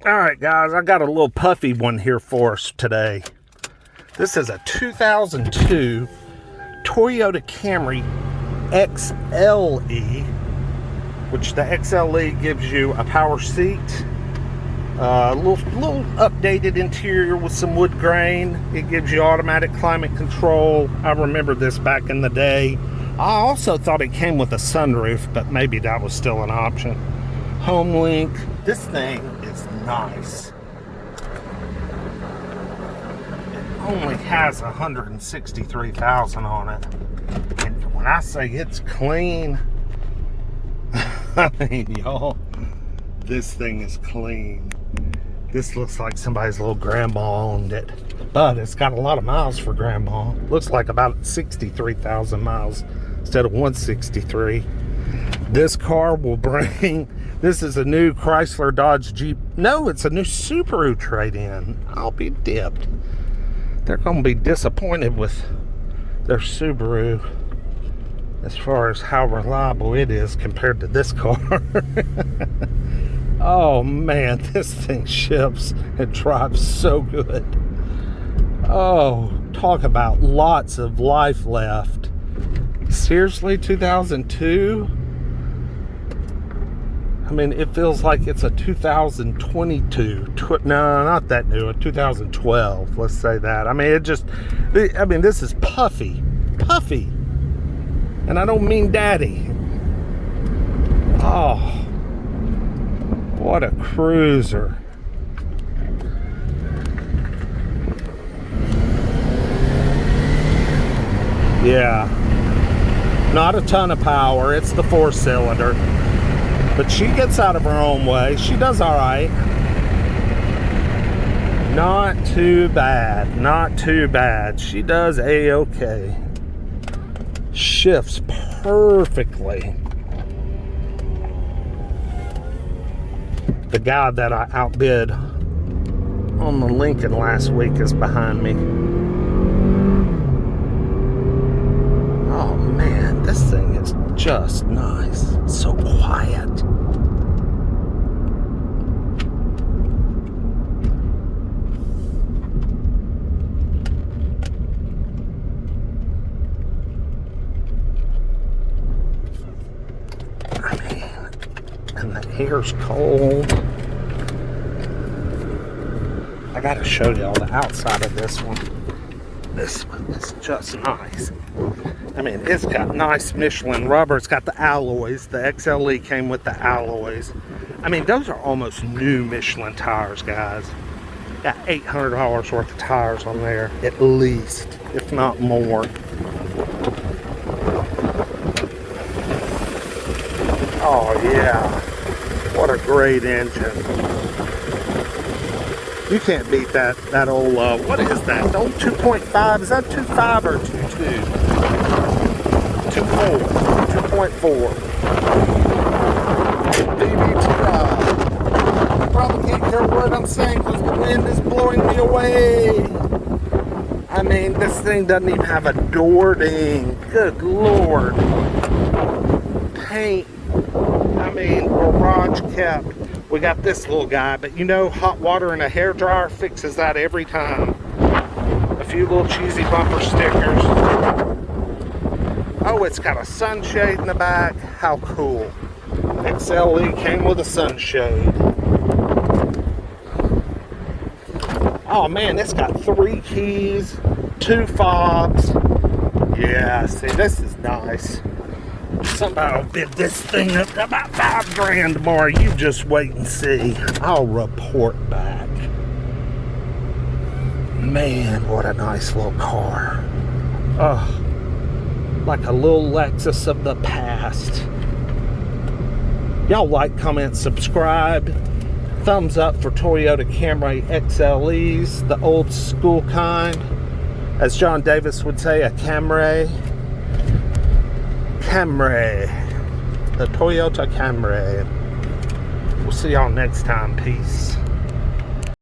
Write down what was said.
All right, guys, I got a little puffy one here for us today. This is a 2002 Toyota Camry XLE, which the XLE gives you a power seat, a little updated interior with some wood grain. It gives you automatic climate control. I remember this back in the day. I also thought it came with a sunroof, but maybe that was still an option. Home link. This thing is nice. It only has 163,000 on it. And when I say it's clean, I mean, y'all, this thing is clean. This looks like somebody's little grandma owned it. But it's got a lot of miles for grandma. Looks like about 63,000 miles instead of 163. This car will bring, this is a new Chrysler Dodge Jeep. No, it's a new Subaru trade-in. I'll be dipped. They're going to be disappointed with their Subaru as far as how reliable it is compared to this car. Oh man, this thing shifts and drives so good. Oh, talk about lots of life left. Seriously, 2002? I mean, it feels like it's a 2022. No, not that new, a 2012. Let's say that. I mean, this is puffy. Puffy. And I don't mean daddy. Oh, what a cruiser. Yeah. Not a ton of power. It's the 4-cylinder. But she gets out of her own way. She does all right. Not too bad. Not too bad. She does A-okay. Shifts perfectly. The guy that I outbid on the Lincoln last week is behind me. Oh man, this thing is just nice. It's so quiet. And the air's cold. I gotta show y'all the outside of this one. This one is just nice. I mean, it's got nice Michelin rubber. It's got the alloys. The XLE came with the alloys. I mean, those are almost new Michelin tires, guys. Got $800 worth of tires on there, at least, if not more. Oh, yeah. What a great engine. You can't beat that old, what is that? The old 2.5? Is that 2.5 or 2.2? 2.4. VVTI. You probably can't hear what I'm saying because the wind is blowing me away. I mean, this thing doesn't even have a door ding. Good Lord. Paint. I mean, garage kept. We got this little guy, but you know, hot water and a hairdryer fixes that every time. A few little cheesy bumper stickers. Oh, it's got a sunshade in the back. How cool. XLE came with a sunshade. Oh man, it's got 3 keys, 2 fobs. Yeah, see, this is nice. Somebody will bid this thing up to about $5,000 more. You just wait and see. I'll report back. Man, what a nice little car. Oh, like a little Lexus of the past. Y'all like, comment, subscribe. Thumbs up for Toyota Camry XLEs, the old school kind. As John Davis would say, a Camry. The Toyota Camry. We'll see y'all next time. Peace.